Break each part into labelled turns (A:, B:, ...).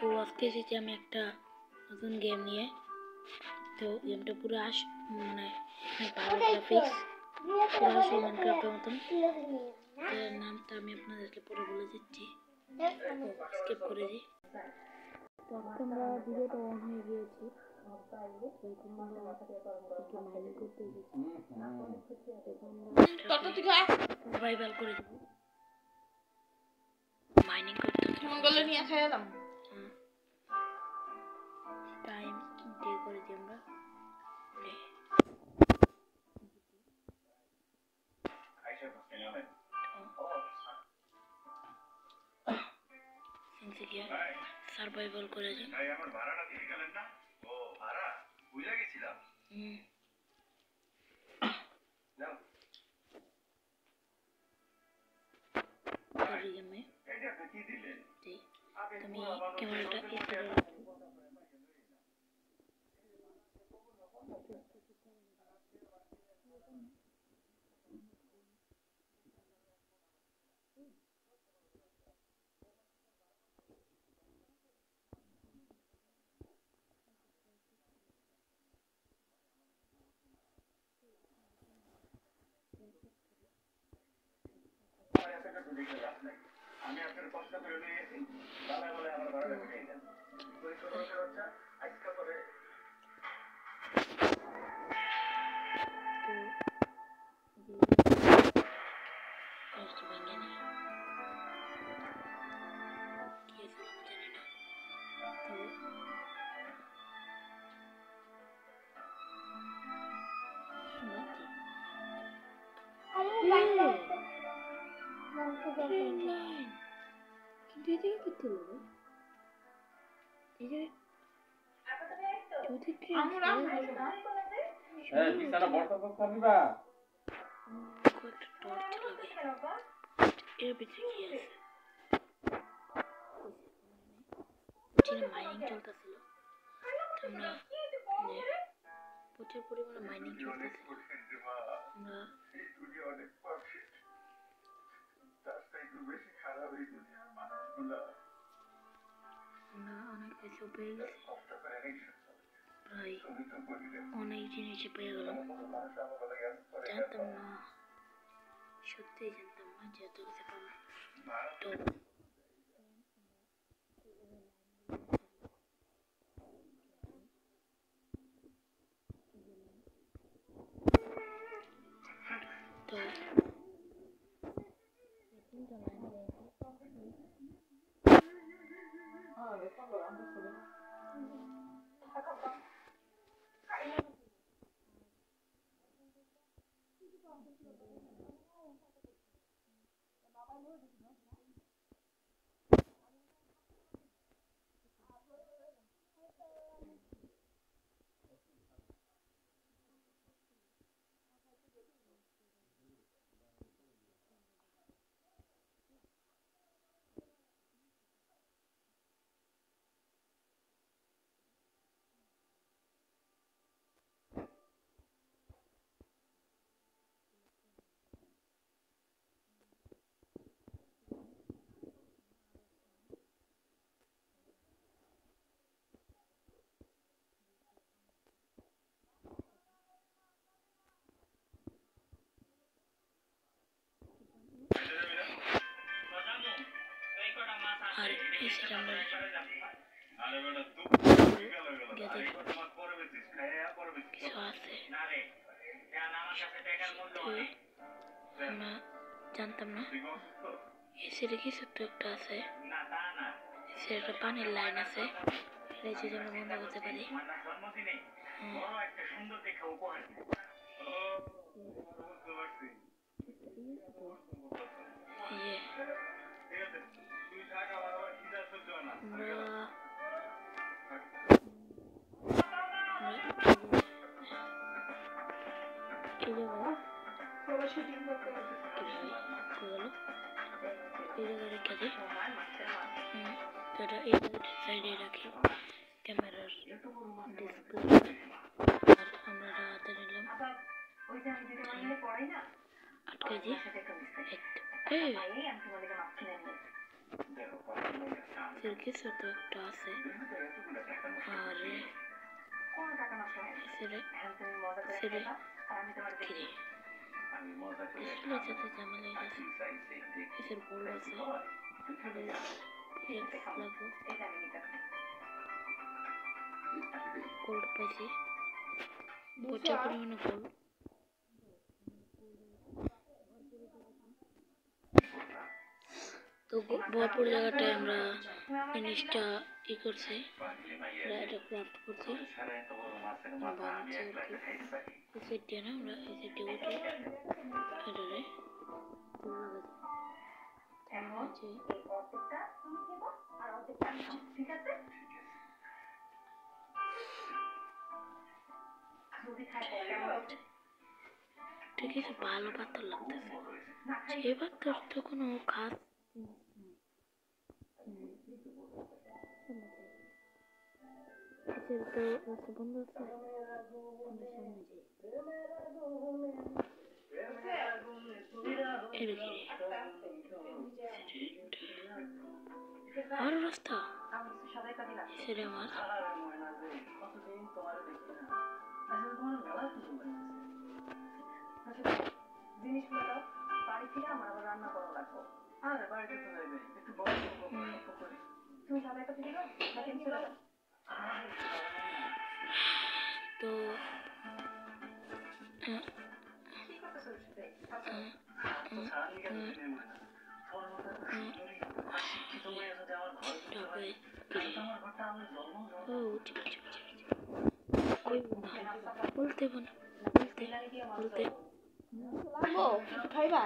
A: তো আজকে এসেছি আমি একটা নতুন গেম নিয়ে। তো গেমটা পুরো মানে ভালো গ্রাফিক্স, পুরো আসে মাইনক্রাফটের মতন। এর নামটা আমি আপনাদেরকে পরে বলে দিচ্ছি, স্কিপ করে দিই। তো আজকে আমরা ভিডিওটা অন হয়ে গিয়েছি, সার্ভাইভাল করে দেবো। মাইনিং করতে
B: গলে নিয়ে খেয়ে এলাম।
A: টাইম ডে করে দিই আমরা। সার্ভাইভাল করে দিই।
C: আমার ভাড়াটা দিয়ে গেলেন না? ও ভাড়া বুঝে গেছিলাম।
A: তুমি ক্যামেরাটা
C: আমি আপনার কষ্ট করে নিয়ে বালায় বালায় আমার ভাড়াটা পেয়ে যান। আজকে পরে
A: এর ভিতরে কি আছে? মাইনিং চলতেছিল, আমরা প্রচুর পরিমাণে মাইনিং চলতেছিল। আমরা অনেক কিছু পেয়ে গেছি, প্রায় অনেক জিনিস পেয়ে গেলাম। জানতাম না, সত্যিই জানতাম না যে এত কিছু পাবো। তো আর এসে আমরা কিছু আছে, আমরা জানতাম না। এসে কিছু তো একটা আছে, এসে একটা পানির লাইন আছে, এটা যদি আমরা বন্ধ করতে পারি। সাইডে রাখি ক্যামেরার ডিসপ্লে, আর আমরা হাতে নিলাম 8 কেজি। কিছু তো একটা আছে আর কিরে আসলে যত ঝামেলা আছে এসের বড় আছে লাগবো গোল্ড পাইছি প্রচুর পরিমাণে গোল্ড তো ভরপুর জায়গাটায় আমরা জিনিসটা ই করছি এটা ক্রাফট করছি ভাঙছি আর কি এই সেটটি না আমরা এই সেটটি উঠে এটারে ঠিক আছে ভালো পাথর লাগতেছে যে পাথর তো কোনো খাস তো রাস্তা বন্ধ আছে আমরা সামনে যাই আরো রাস্তা সেটা আমার
B: জিনিসগুলো দাও বাড়ি থেকে আমার আবার রান্না করা লাগবে আরে বাড়িতে তো যাইবে একটু বড় করি তুমি সবাই কাছে দিবা বাকি চলে যাও
A: তো বলতে বলতে
D: খাইবা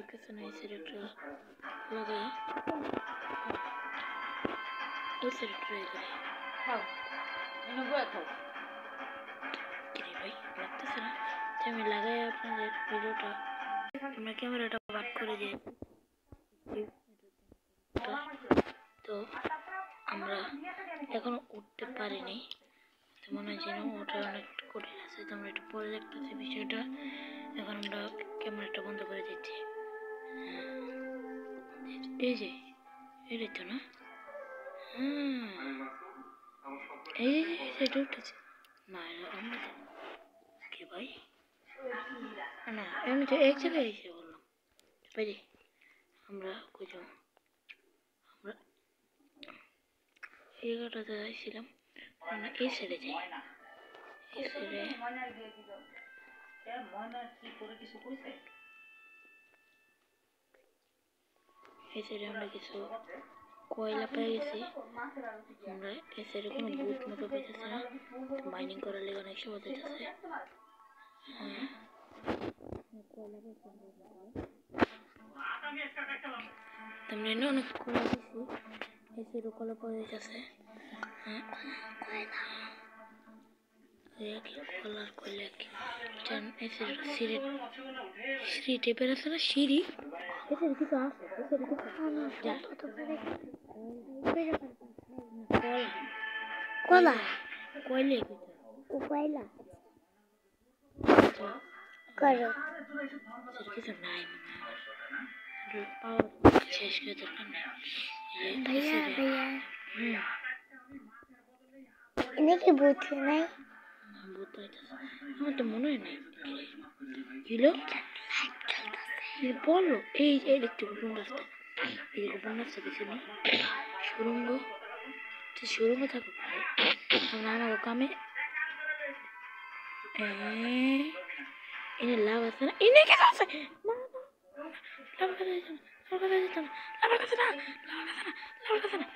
A: কিছু নাই সেটা লাগাই ওই সেটা ট্রাই করি
D: খাও এনে বয়ে খাও
A: কিরে ভাই লাগতেছে না আমি লাগাই আপনাদের ভিডিওটা আমরা ক্যামেরাটা বাদ করে দিই তো আমরা এখনো উঠতে পারিনি তো মনে হয় যেন ওটা অনেক কঠিন আছে তো আমরা একটু পরে দেখতেছি বিষয়টা এখন আমরা ক্যামেরাটা বন্ধ করে দিচ্ছি এই যে এটাই তো না এই সেটা উঠেছে না আমরা কি ভাই না আমি তো এক জায়গায় এসে বললাম বাইরে আমরা খুঁজো আমরা এই জায়গাটাতে ছিলাম আমরা এই সাইডে যাই এই সাইডে এই সাইডে আমরা কিছু কয়লা পেয়ে গেছি আমরা এই সাইডে কোনো বুট মতো পেয়েছি না মাইনিং করার লেগে অনেক সময় দিতেছে হ্যাঁ তোমরা এনে অনেক কলা দিছি এই সাইডে কলা পাওয়া যাচ্ছে কলার কয়লা কি এই সাইডে সিঁড়ি টেপের আছে না সিঁড়ি এসের কিছু আছে এসের কিছু কলা কয়লে
D: কয়লা
A: করো কিছু নাই পাওয়ার শেষ করে দরকার নেই
D: भैया भैया इन्हें की बूथ नहीं
A: আমার তো মনে হয় নাই কিলো বলো এই যে দেখতে গোপন রাস্তা এই গোপন রাস্তা কিছু নেই সুরঙ্গ সুরঙ্গ থাকো আমরা আমার কামে এনে লাভ আছে না এনে কিছু আছে না লাভ করে যেতাম লাভ করে যেতাম লাভ কাছে না লাভ কাছে না লাভ কাছে না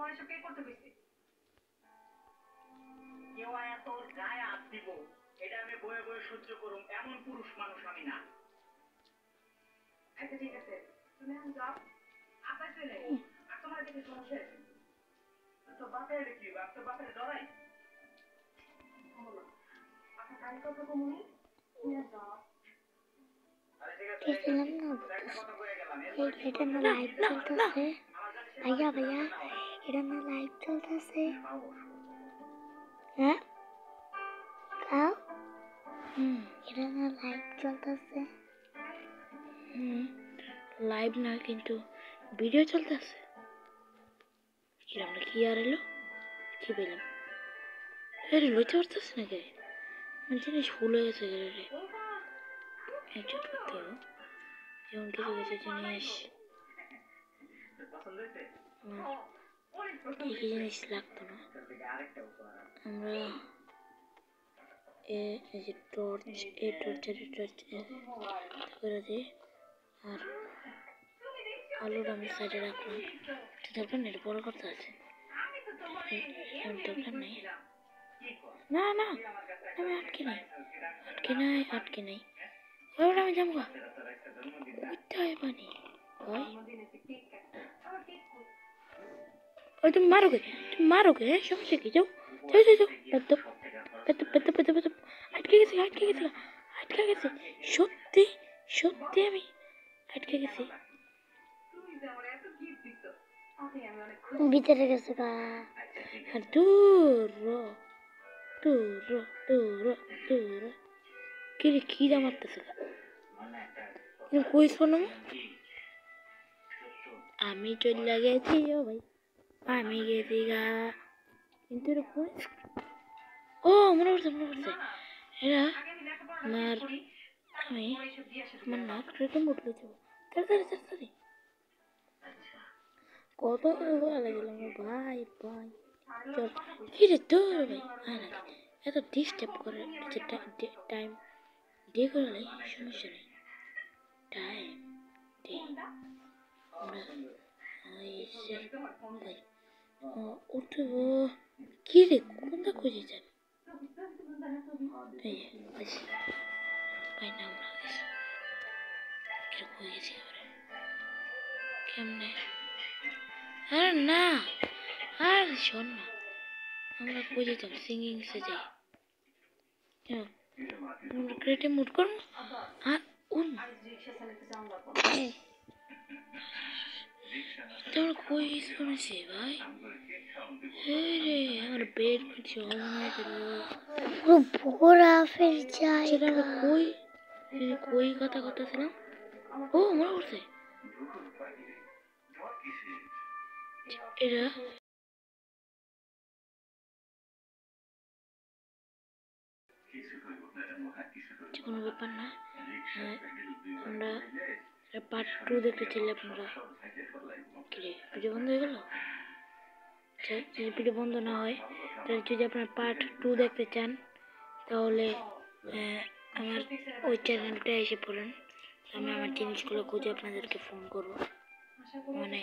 B: তোমার এসব কে করতে কইছে?
C: কেউ আয়া তোর গায়ে হাত দিব এটা আমি বয়ে বয়ে সহ্য করুম এমন পুরুষ মানুষ আমি না।
B: আচ্ছা ঠিক আছে, তুমি এখন যাও, আপা চলে আর তোমার দেখে সমস্যা আছে।
C: তো বাপের কি বাপ তো বাপের ডরাই।
B: আপা কাল কথা কমুনি, তুমি যাও।
C: আরে ঠিক আছে
D: দেখলাম না
C: একটা কথা কয়ে গেলাম
D: এটা না লাইভ চলতেছে ভাইয়া ভাইয়া এটা না লাইভ চলতেছে হ্যাঁ খাও এটা না লাইভ চলতেছে
A: লাইভ না কিন্তু ভিডিও চলতেছে। কিরম কি আর এলো কি পেলাম আরে লইতে পারতেছে নাকি আমার জিনিস ফুল হয়ে গেছে রে একটু করতে হবে যেমন কিছু কিছু জিনিস
C: পছন্দ হয়েছে
A: আমার কি কি জিনিস লাগতো না
C: আরেকটা উপহার
A: আমরা এই যে টর্চ এই টর্চের করে দিই আর আলুর আমি সাইডে রাখলাম দরকার নেই বড় কথা আছে দরকার নেই না না আমি আটকে নাই এবার আমি যাবো কোথায় পানি ওই তুমি মারোগে হ্যাঁ সমস্যা কি যাও যাও যাও যাও আটকে গেছি সত্যি সত্যি আমি আটকে গেছি
B: তুমি যে আমার এত গিফট দিছো, আমি অনেক
D: ভিতরে গেছে গা
A: আর দূর কি রে খিদা মারতেছে কই শোনো আমি চলে গেছি ও ভাই আমি গেছি গা কিন্তু ও মনে পড়ছে এরা আমার আমি আমার নাক রেটে উঠলো তাড়াতাড়ি কত ভালো লাগলাম ভাই চল কি রে তোর ভাই এত ডিস্টার্ব করে টাইম ডে করে লাই সমস্যা নেই টাইম ডে উঠবো কি রে কোনটা খুঁজে যাবে ভাই নাম রাখিস কিরকম হয়ে গেছি কেমনে আরে না আর শোন না আমরা কই যেতাম সিঙ্গিং সে যাই আমরা ক্রেটে মুড করবো আর তোমরা কই শুনেছি ভাই রে আমার পেট করছে
D: পুরো ভোরা ফের যায়
A: সেটা আমরা কই কথা ছিলাম ও মনে পড়ছে এরা কোনো ব্যাপার না আমরা পার্ট 2 দেখতে চাইলে আপনারা ভিডিও বন্ধ হয়ে গেল যদি ভিডিও বন্ধ না হয় তাহলে যদি আপনারা পার্ট 2 দেখতে চান তাহলে আমার ওই চ্যানেলটা এসে পড়েন আমি আমার জিনিসগুলো খুঁজে আপনাদেরকে ফোন করবো মানে